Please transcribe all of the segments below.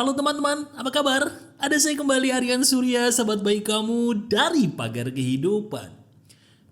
Halo teman-teman, apa kabar? Ada saya kembali Aryan Surya, sahabat baik kamu dari Pagar Kehidupan.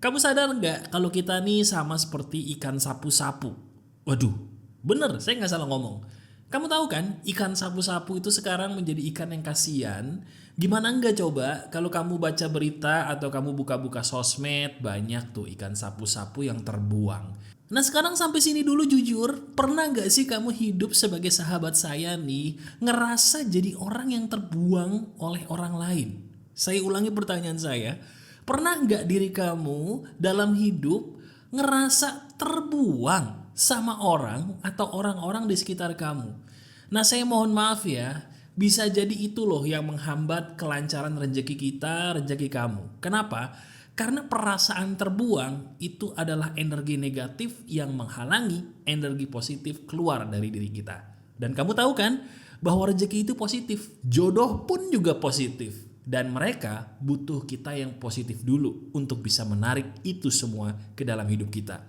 Kamu sadar nggak kalau kita nih sama seperti ikan sapu-sapu? Waduh, bener, saya nggak salah ngomong. Kamu tahu kan, ikan sapu-sapu itu sekarang menjadi ikan yang kasihan. Gimana nggak coba kalau kamu baca berita atau kamu buka-buka sosmed, banyak tuh ikan sapu-sapu yang terbuang. Nah sekarang sampai sini dulu jujur, pernah nggak sih kamu hidup sebagai sahabat saya nih, ngerasa jadi orang yang terbuang oleh orang lain? Saya ulangi pertanyaan saya, pernah nggak diri kamu dalam hidup ngerasa terbuang sama orang atau orang-orang di sekitar kamu? Nah saya mohon maaf ya, bisa jadi itu loh yang menghambat kelancaran rezeki kita, rezeki kamu. Kenapa? Karena perasaan terbuang itu adalah energi negatif yang menghalangi energi positif keluar dari diri kita. Dan kamu tahu kan bahwa rezeki itu positif, jodoh pun juga positif. Dan mereka butuh kita yang positif dulu untuk bisa menarik itu semua ke dalam hidup kita.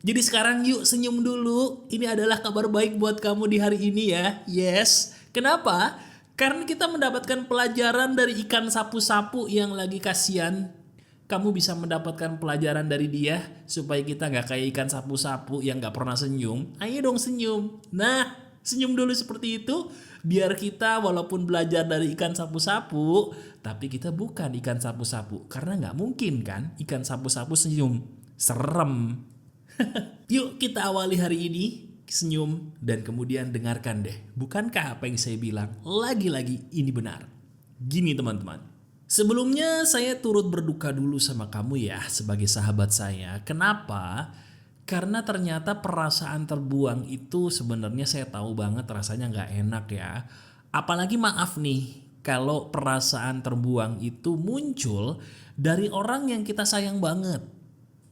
Jadi sekarang yuk senyum dulu, ini adalah kabar baik buat kamu di hari ini ya. Yes, kenapa? Karena kita mendapatkan pelajaran dari ikan sapu-sapu yang lagi kasihan. Kamu bisa mendapatkan pelajaran dari dia supaya kita nggak kayak ikan sapu-sapu yang nggak pernah senyum. Ayo dong senyum. Nah, senyum dulu seperti itu biar kita walaupun belajar dari ikan sapu-sapu, tapi kita bukan ikan sapu-sapu karena nggak mungkin kan ikan sapu-sapu senyum. Serem. Yuk kita awali hari ini senyum dan kemudian dengarkan deh. Bukankah apa yang saya bilang lagi-lagi ini benar? Gini teman-teman. Sebelumnya saya turut berduka dulu sama kamu ya sebagai sahabat saya. Kenapa? Karena ternyata perasaan terbuang itu sebenarnya saya tahu banget rasanya nggak enak ya. Apalagi maaf nih kalau perasaan terbuang itu muncul dari orang yang kita sayang banget.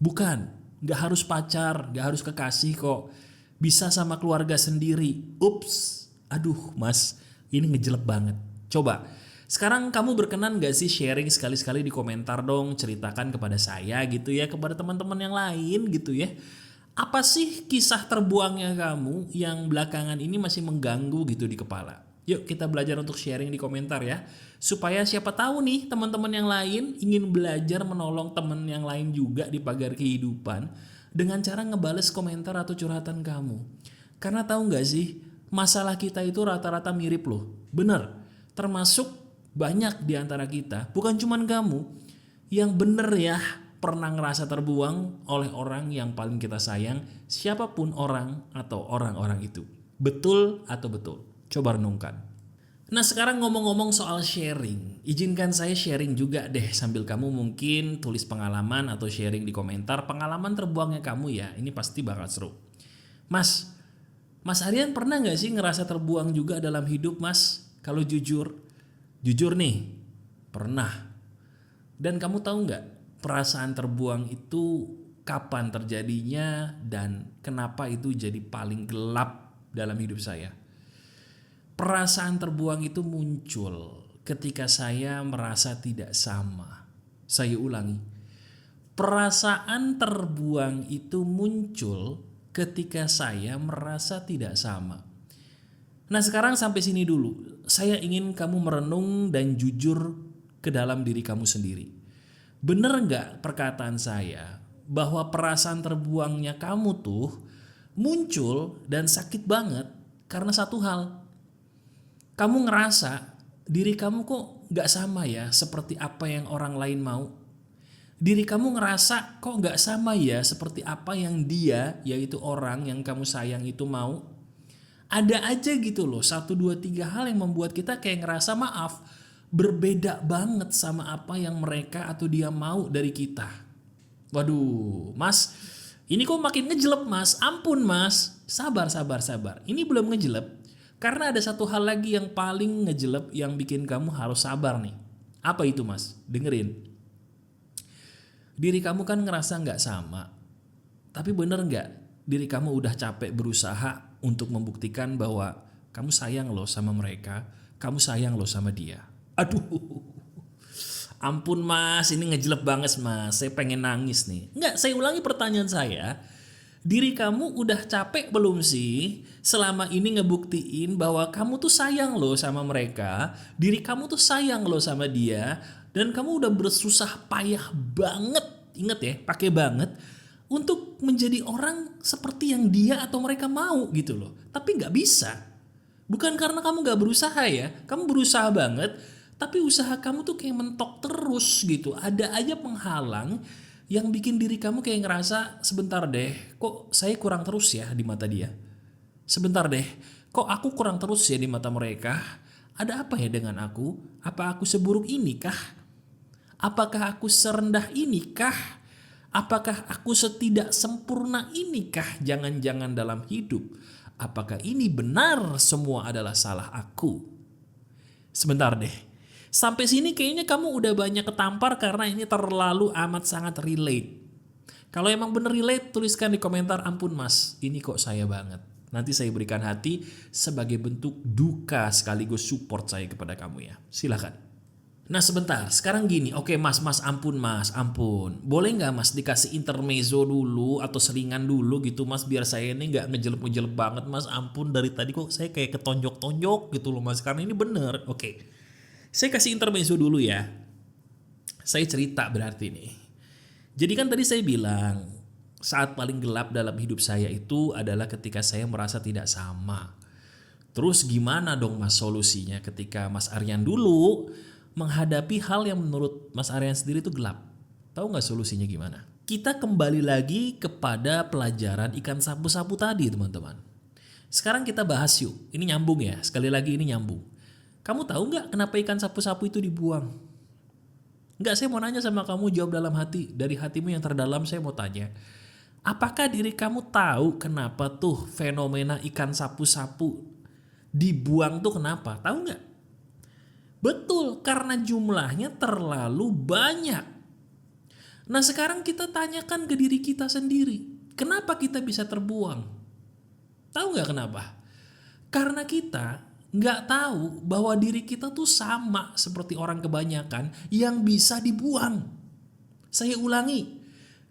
Bukan, nggak harus pacar, nggak harus kekasih kok. Bisa sama keluarga sendiri. Ups, aduh mas, ini ngejelek banget. Coba, sekarang kamu berkenan gak sih sharing sekali-sekali di komentar dong, ceritakan kepada saya gitu ya, kepada teman-teman yang lain gitu ya. Apa sih kisah terbuangnya kamu yang belakangan ini masih mengganggu gitu di kepala? Yuk kita belajar untuk sharing di komentar ya. Supaya siapa tahu nih teman-teman yang lain ingin belajar menolong teman yang lain juga di pagar kehidupan dengan cara ngebales komentar atau curhatan kamu. Karena tahu gak sih, masalah kita itu rata-rata mirip loh. Bener, termasuk banyak di antara kita, bukan cuman kamu, yang bener ya pernah ngerasa terbuang oleh orang yang paling kita sayang, siapapun orang atau orang-orang itu. Betul atau betul? Coba renungkan. Nah sekarang ngomong-ngomong soal sharing, izinkan saya sharing juga deh sambil kamu mungkin tulis pengalaman atau sharing di komentar pengalaman terbuangnya kamu ya, ini pasti bakal seru. Mas Aryan pernah gak sih ngerasa terbuang juga dalam hidup mas? Kalau jujur nih, pernah. Dan kamu tahu nggak perasaan terbuang itu kapan terjadinya dan kenapa itu jadi paling gelap dalam hidup saya? Perasaan terbuang itu muncul ketika saya merasa tidak sama. Saya ulangi, perasaan terbuang itu muncul ketika saya merasa tidak sama. Nah sekarang sampai sini dulu, saya ingin kamu merenung dan jujur ke dalam diri kamu sendiri. Bener nggak perkataan saya bahwa perasaan terbuangnya kamu tuh muncul dan sakit banget karena satu hal. Kamu ngerasa diri kamu kok nggak sama ya seperti apa yang orang lain mau. Diri kamu ngerasa kok nggak sama ya seperti apa yang dia, yaitu orang yang kamu sayang itu mau. Ada aja gitu loh, 1, 2, 3 hal yang membuat kita kayak ngerasa maaf, berbeda banget sama apa yang mereka atau dia mau dari kita. Waduh, mas, ini kok makin ngejelep mas, ampun mas, sabar. Ini belum ngejelep, karena ada satu hal lagi yang paling ngejelep yang bikin kamu harus sabar nih. Apa itu mas? Dengerin. Diri kamu kan ngerasa nggak sama, tapi bener nggak diri kamu udah capek berusaha untuk membuktikan bahwa kamu sayang loh sama mereka, kamu sayang loh sama dia. Aduh, ampun mas, ini ngejelek banget mas, saya pengen nangis nih. Enggak, saya ulangi pertanyaan saya. Diri kamu udah capek belum sih selama ini ngebuktiin bahwa kamu tuh sayang loh sama mereka, diri kamu tuh sayang loh sama dia, dan kamu udah bersusah payah banget, inget ya, pakai banget, untuk menjadi orang seperti yang dia atau mereka mau gitu loh. Tapi nggak bisa. Bukan karena kamu nggak berusaha ya, kamu berusaha banget, tapi usaha kamu tuh kayak mentok terus gitu. Ada aja penghalang yang bikin diri kamu kayak ngerasa sebentar deh, kok saya kurang terus ya di mata dia. Sebentar deh, kok aku kurang terus ya di mata mereka. Ada apa ya dengan aku? Apa aku seburuk ini kah? Apakah aku serendah ini kah? Apakah aku setidak sempurna ini kah? Jangan-jangan dalam hidup. Apakah ini benar semua adalah salah aku? Sebentar deh. Sampai sini kayaknya kamu udah banyak ketampar karena ini terlalu amat sangat relate. Kalau emang bener relate, tuliskan di komentar, ampun mas, ini kok saya banget. Nanti saya berikan hati sebagai bentuk duka sekaligus support saya kepada kamu ya. Silahkan. Nah sebentar, sekarang gini, oke mas, ampun. Boleh nggak mas dikasih intermezzo dulu atau selingan dulu gitu mas, biar saya ini nggak ngejelep-ngejelep banget mas, ampun dari tadi kok saya kayak ketonjok-tonjok gitu loh mas, karena ini bener, oke. Saya kasih intermezzo dulu ya. Saya cerita berarti nih. Jadi kan tadi saya bilang saat paling gelap dalam hidup saya itu adalah ketika saya merasa tidak sama. Terus gimana dong mas solusinya ketika Mas Aryan dulu menghadapi hal yang menurut Mas Aryan sendiri itu gelap? Tahu nggak solusinya gimana? Kita kembali lagi kepada pelajaran ikan sapu-sapu tadi teman-teman. Sekarang kita bahas yuk. Ini nyambung ya. Sekali lagi ini nyambung. Kamu tahu nggak kenapa ikan sapu-sapu itu dibuang? Nggak, saya mau nanya sama kamu, jawab dalam hati. Dari hatimu yang terdalam saya mau tanya. Apakah diri kamu tahu kenapa tuh fenomena ikan sapu-sapu dibuang tuh kenapa? Tahu nggak? Betul, karena jumlahnya terlalu banyak. Nah sekarang kita tanyakan ke diri kita sendiri. Kenapa kita bisa terbuang? Tahu nggak kenapa? Karena kita nggak tahu bahwa diri kita tuh sama seperti orang kebanyakan yang bisa dibuang. Saya ulangi,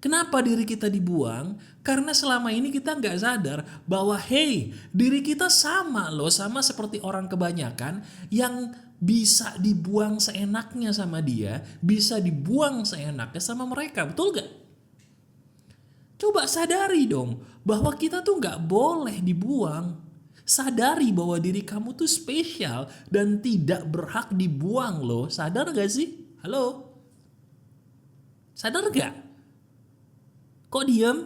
kenapa diri kita dibuang? Karena selama ini kita nggak sadar bahwa hey, diri kita sama loh, sama seperti orang kebanyakan yang bisa dibuang seenaknya sama dia, bisa dibuang seenaknya sama mereka, betul nggak? Coba sadari dong bahwa kita tuh nggak boleh dibuang. Sadari bahwa diri kamu tuh spesial dan tidak berhak dibuang loh. Sadar gak sih? Halo? Sadar gak? Kok diem?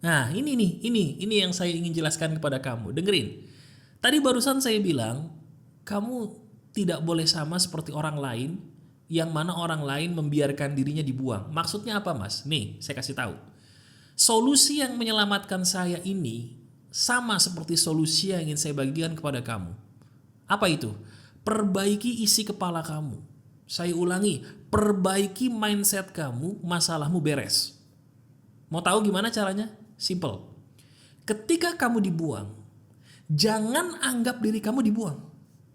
Nah ini nih, ini yang saya ingin jelaskan kepada kamu. Dengerin. Tadi barusan saya bilang, kamu tidak boleh sama seperti orang lain, yang mana orang lain membiarkan dirinya dibuang. Maksudnya apa mas? Nih, saya kasih tahu. Solusi yang menyelamatkan saya ini sama seperti solusi yang ingin saya bagikan kepada kamu. Apa itu? Perbaiki isi kepala kamu. Saya ulangi, perbaiki mindset kamu, masalahmu beres. Mau tahu gimana caranya? Simple. Ketika kamu dibuang, jangan anggap diri kamu dibuang.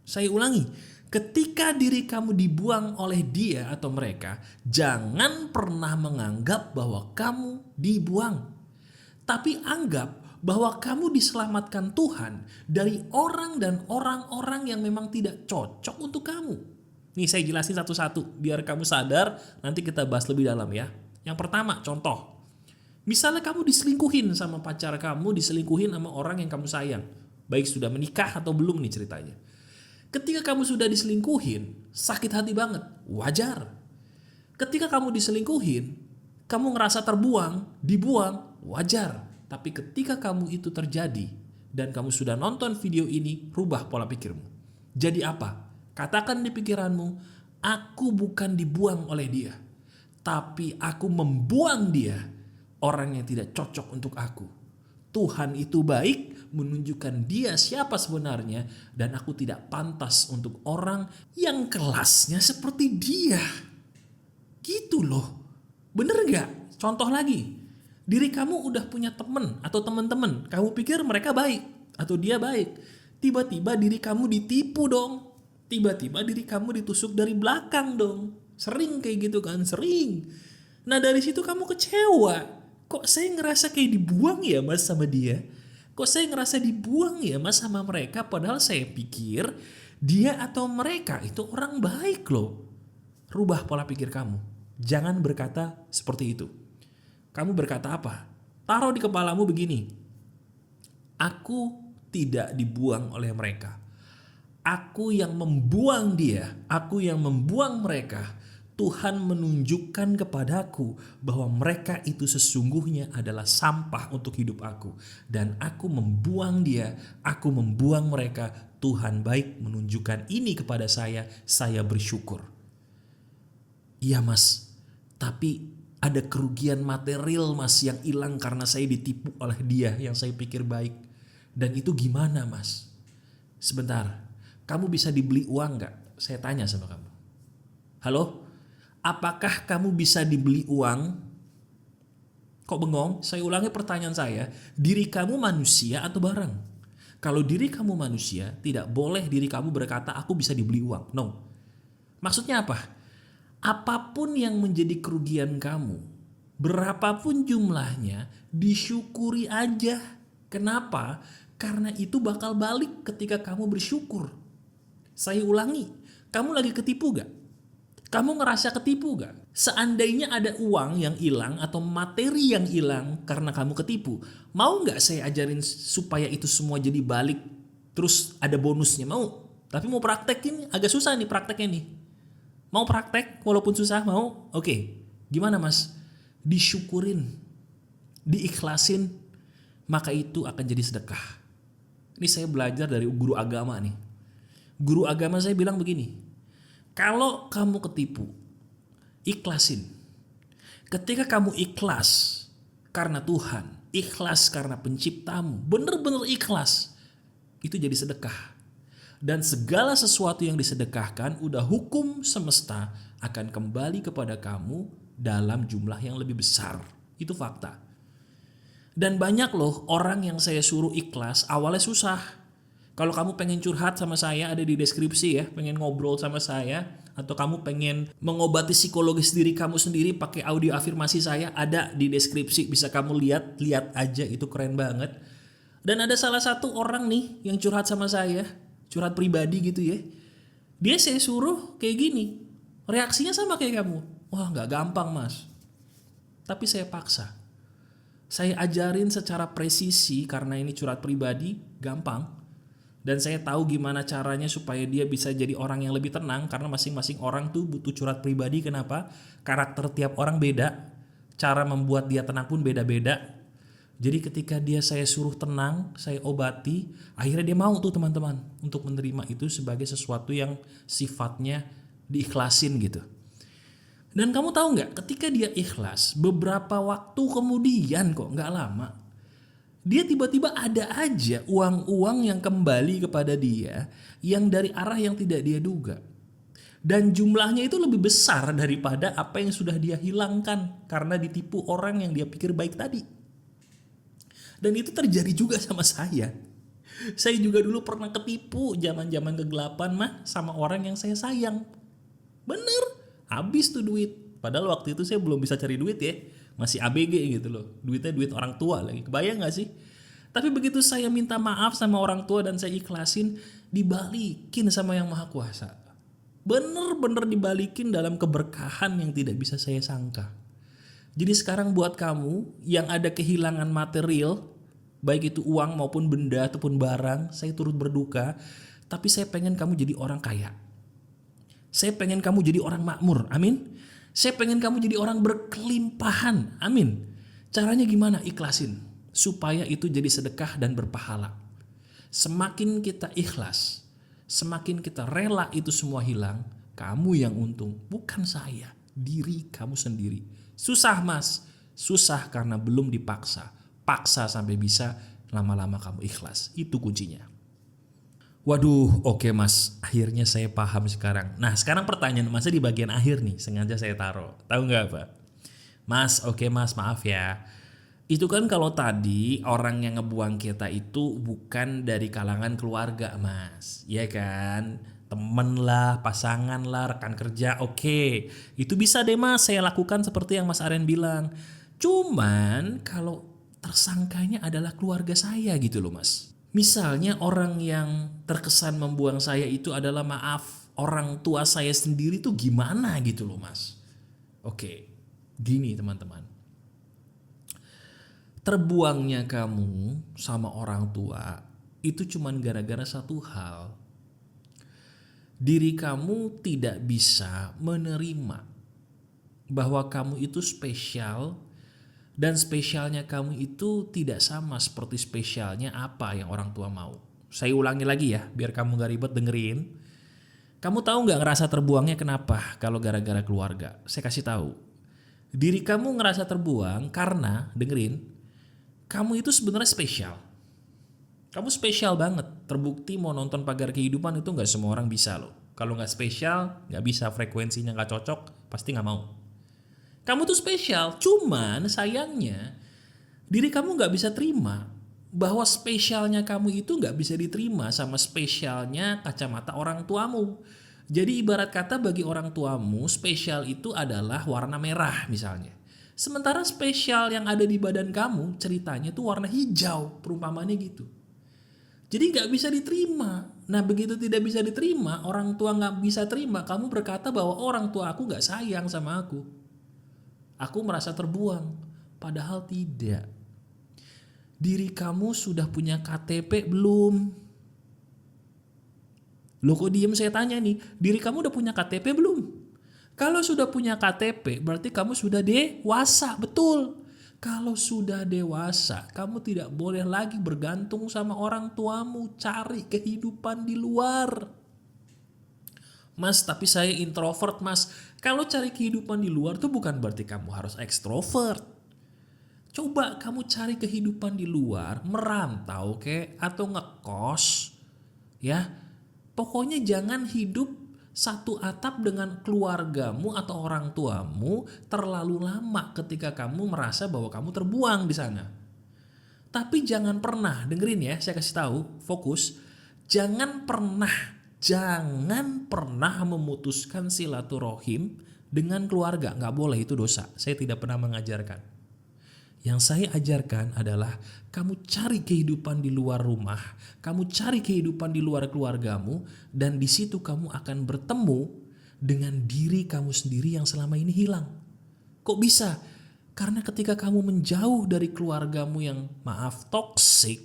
Saya ulangi, ketika diri kamu dibuang oleh dia atau mereka, jangan pernah menganggap bahwa kamu dibuang. Tapi anggap bahwa kamu diselamatkan Tuhan dari orang dan orang-orang yang memang tidak cocok untuk kamu. Nih saya jelasin satu-satu biar kamu sadar, nanti kita bahas lebih dalam ya. Yang pertama, contoh. Misalnya kamu diselingkuhin sama pacar kamu, diselingkuhin sama orang yang kamu sayang. Baik sudah menikah atau belum nih ceritanya. Ketika kamu sudah diselingkuhin, sakit hati banget, wajar. Ketika kamu diselingkuhin, kamu ngerasa terbuang, dibuang, wajar. Tapi ketika kamu itu terjadi dan kamu sudah nonton video ini, rubah pola pikirmu. Jadi apa? Katakan di pikiranmu, aku bukan dibuang oleh dia, tapi aku membuang dia, orang yang tidak cocok untuk aku. Tuhan itu baik, menunjukkan dia siapa sebenarnya, dan aku tidak pantas untuk orang yang kelasnya seperti dia. Gitu loh. Bener gak? Contoh lagi. Diri kamu udah punya temen atau teman-teman, kamu pikir mereka baik atau dia baik. Tiba-tiba diri kamu ditipu dong. Tiba-tiba diri kamu ditusuk dari belakang dong. Sering kayak gitu kan, sering. Nah dari situ kamu kecewa. kok saya ngerasa kayak dibuang ya mas sama dia? Kok saya ngerasa dibuang ya mas sama mereka? Padahal saya pikir dia atau mereka itu orang baik loh. Rubah pola pikir kamu. Jangan berkata seperti itu. Kamu berkata apa? Taruh di kepalamu begini. Aku tidak dibuang oleh mereka. Aku yang membuang dia. Aku yang membuang mereka. Tuhan menunjukkan kepadaku bahwa mereka itu sesungguhnya adalah sampah untuk hidup aku. Dan aku membuang dia, aku membuang mereka. Tuhan baik menunjukkan ini kepada saya bersyukur. Iya mas, tapi ada kerugian material mas yang hilang karena saya ditipu oleh dia yang saya pikir baik. Dan itu gimana mas? Sebentar, kamu bisa dibeli uang gak? Saya tanya sama kamu. Halo? Apakah kamu bisa dibeli uang? Kok bengong? Saya ulangi pertanyaan saya. Diri kamu manusia atau barang? Kalau diri kamu manusia, tidak boleh diri kamu berkata aku bisa dibeli uang. No. Maksudnya apa? Apapun yang menjadi kerugian kamu, berapapun jumlahnya, disyukuri aja. Kenapa? Karena itu bakal balik ketika kamu bersyukur. Saya ulangi, kamu lagi ketipu gak? Kamu ngerasa ketipu gak? Seandainya ada uang yang hilang atau materi yang hilang karena kamu ketipu, mau gak saya ajarin supaya itu semua jadi balik terus ada bonusnya? Mau? Tapi mau praktekin agak susah nih prakteknya nih. Mau praktek walaupun susah? Mau? Oke. Gimana mas? Disyukurin, diikhlasin, maka itu akan jadi sedekah. Ini saya belajar dari guru agama nih. Guru agama saya bilang begini. Kalau kamu ketipu, ikhlasin. Ketika kamu ikhlas karena Tuhan, ikhlas karena penciptamu, benar-benar ikhlas, itu jadi sedekah. Dan segala sesuatu yang disedekahkan, udah hukum semesta akan kembali kepada kamu dalam jumlah yang lebih besar. Itu fakta. Dan banyak loh orang yang saya suruh ikhlas, awalnya susah. Kalau kamu pengen curhat sama saya ada di deskripsi ya, pengen ngobrol sama saya, atau kamu pengen mengobati psikologis diri kamu sendiri pakai audio afirmasi saya, ada di deskripsi, bisa kamu lihat aja, itu keren banget. Dan ada salah satu orang nih yang curhat sama saya, curhat pribadi gitu ya. Dia saya suruh kayak gini, reaksinya sama kayak kamu. Wah gak gampang mas, tapi saya paksa. Saya ajarin secara presisi karena ini curhat pribadi, gampang. Dan saya tahu gimana caranya supaya dia bisa jadi orang yang lebih tenang. Karena masing-masing orang tuh butuh curhat pribadi. Kenapa? Karakter tiap orang beda. Cara membuat dia tenang pun beda-beda. Jadi ketika dia saya suruh tenang, saya obati, akhirnya dia mau tuh teman-teman untuk menerima itu sebagai sesuatu yang sifatnya diikhlasin gitu. Dan kamu tahu nggak, ketika dia ikhlas, beberapa waktu kemudian kok nggak lama, dia tiba-tiba ada aja uang-uang yang kembali kepada dia yang dari arah yang tidak dia duga. Dan jumlahnya itu lebih besar daripada apa yang sudah dia hilangkan karena ditipu orang yang dia pikir baik tadi. Dan itu terjadi juga sama saya. Saya juga dulu pernah ketipu zaman-zaman kegelapan mah sama orang yang saya sayang. Bener, habis tuh duit. Padahal waktu itu saya belum bisa cari duit ya. Masih ABG gitu loh. Duitnya duit orang tua lagi. Kebayang gak sih? Tapi begitu saya minta maaf sama orang tua dan saya ikhlasin, dibalikin sama Yang Maha Kuasa. Bener-bener dibalikin dalam keberkahan yang tidak bisa saya sangka. Jadi sekarang buat kamu yang ada kehilangan material, baik itu uang maupun benda ataupun barang, saya turut berduka. Tapi saya pengen kamu jadi orang kaya. Saya pengen kamu jadi orang makmur. Amin. Saya pengen kamu jadi orang berkelimpahan. Amin. Caranya gimana? Ikhlasin. Supaya itu jadi sedekah dan berpahala. Semakin kita ikhlas, semakin kita rela itu semua hilang, kamu yang untung. Bukan saya. Diri kamu sendiri. Susah mas. Susah karena belum dipaksa. Paksa sampai bisa, lama-lama kamu ikhlas. Itu kuncinya. Waduh, oke mas, akhirnya saya paham sekarang. Nah sekarang pertanyaan masnya di bagian akhir nih, sengaja saya taruh. Tahu nggak apa? Mas, oke mas, maaf ya. Itu kan kalau tadi orang yang ngebuang kita itu bukan dari kalangan keluarga mas, ya kan? Temen lah, pasangan lah, rekan kerja, oke. Itu bisa deh mas, saya lakukan seperti yang mas Aren bilang. Cuman kalau tersangkanya adalah keluarga saya gitu loh mas. Misalnya orang yang terkesan membuang saya itu adalah maaf orang tua saya sendiri tuh gimana gitu loh mas. Oke, gini teman-teman. Terbuangnya kamu sama orang tua itu cuman gara-gara satu hal. Diri kamu tidak bisa menerima bahwa kamu itu spesial dan spesialnya kamu itu tidak sama seperti spesialnya apa yang orang tua mau. Saya ulangi lagi ya, biar kamu gak ribet dengerin. Kamu tahu gak ngerasa terbuangnya kenapa kalau gara-gara keluarga? Saya kasih tahu. Diri kamu ngerasa terbuang karena, dengerin, kamu itu sebenarnya spesial. Kamu spesial banget. Terbukti mau nonton Pagar Kehidupan itu gak semua orang bisa loh. Kalau gak spesial, gak bisa, frekuensinya gak cocok, pasti gak mau. Kamu tuh spesial, cuman sayangnya diri kamu gak bisa terima bahwa spesialnya kamu itu gak bisa diterima sama spesialnya kacamata orang tuamu. Jadi ibarat kata bagi orang tuamu spesial itu adalah warna merah misalnya. Sementara spesial yang ada di badan kamu ceritanya tuh warna hijau, perumpamannya gitu. Jadi gak bisa diterima. Nah begitu tidak bisa diterima, orang tua gak bisa terima, kamu berkata bahwa orang tua aku gak sayang sama aku. Aku merasa terbuang, padahal tidak. Diri kamu sudah punya KTP belum? Loh kok diem saya tanya nih, diri kamu udah punya KTP belum? Kalau sudah punya KTP, berarti kamu sudah dewasa, betul. Kalau sudah dewasa, kamu tidak boleh lagi bergantung sama orang tuamu, cari kehidupan di luar. Mas, tapi saya introvert mas. Kalau cari kehidupan di luar tuh bukan berarti kamu harus ekstrovert. Coba kamu cari kehidupan di luar, merantau atau ngekos. Ya, pokoknya jangan hidup satu atap dengan keluargamu atau orang tuamu terlalu lama ketika kamu merasa bahwa kamu terbuang di sana. Tapi jangan pernah, dengerin ya, saya kasih tahu, fokus. Jangan pernah memutuskan silaturahim dengan keluarga. Nggak boleh, itu dosa. Saya tidak pernah mengajarkan. Yang saya ajarkan adalah kamu cari kehidupan di luar rumah, kamu cari kehidupan di luar keluargamu, dan di situ kamu akan bertemu dengan diri kamu sendiri yang selama ini hilang. Kok bisa? Karena ketika kamu menjauh dari keluargamu yang toksik,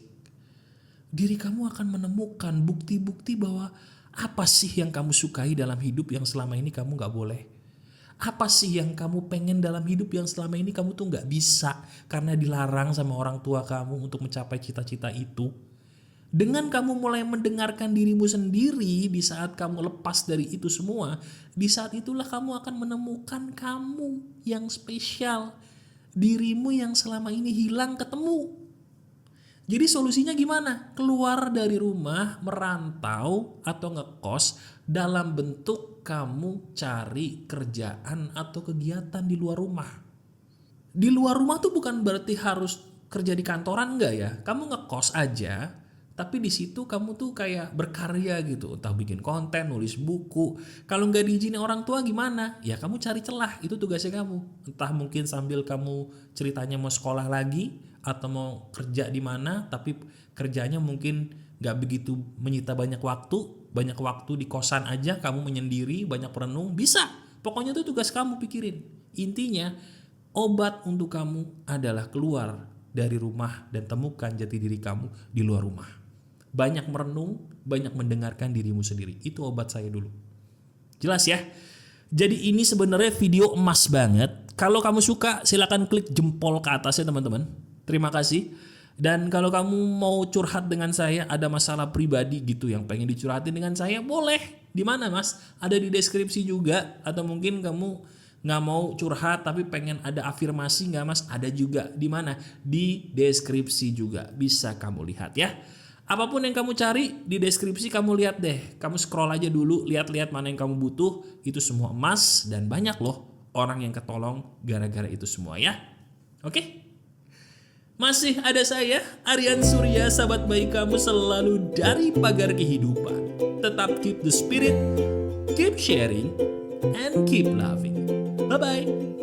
diri kamu akan menemukan bukti-bukti bahwa apa sih yang kamu sukai dalam hidup yang selama ini kamu gak boleh? Apa sih yang kamu pengen dalam hidup yang selama ini kamu tuh gak bisa karena dilarang sama orang tua kamu untuk mencapai cita-cita itu? Dengan kamu mulai mendengarkan dirimu sendiri di saat kamu lepas dari itu semua, di saat itulah kamu akan menemukan kamu yang spesial. Dirimu yang selama ini hilang ketemu. Jadi solusinya gimana? Keluar dari rumah, merantau atau ngekos dalam bentuk kamu cari kerjaan atau kegiatan di luar rumah. Di luar rumah tuh bukan berarti harus kerja di kantoran, enggak ya. Kamu ngekos aja, tapi di situ kamu tuh kayak berkarya gitu. Entah bikin konten, nulis buku. Kalau nggak diizinin orang tua gimana? Ya kamu cari celah, itu tugasnya kamu. Entah mungkin sambil kamu ceritanya mau sekolah lagi, atau mau kerja di mana, tapi kerjanya mungkin gak begitu menyita banyak waktu di kosan aja, kamu menyendiri, banyak perenung, bisa. Pokoknya itu tugas kamu pikirin. Intinya, obat untuk kamu adalah keluar dari rumah dan temukan jati diri kamu di luar rumah. Banyak merenung, banyak mendengarkan dirimu sendiri. Itu obat saya dulu. Jelas ya? Jadi ini sebenarnya video emas banget. Kalau kamu suka, silakan klik jempol ke atasnya teman-teman. Terima kasih. Dan kalau kamu mau curhat dengan saya, ada masalah pribadi gitu yang pengen dicurhatin dengan saya, boleh. Di mana mas? Ada di deskripsi juga. Atau mungkin kamu nggak mau curhat tapi pengen ada afirmasi nggak mas? Ada juga. Di mana? Di deskripsi juga. Bisa kamu lihat ya. Apapun yang kamu cari di deskripsi kamu lihat deh. Kamu scroll aja dulu, lihat-lihat mana yang kamu butuh. Itu semua emas dan banyak loh orang yang ketolong gara-gara itu semua ya. Oke? Masih ada saya, Aryan Surya, sahabat baik kamu selalu dari Pagar Kehidupan. Tetap keep the spirit, keep sharing, and keep loving. Bye-bye.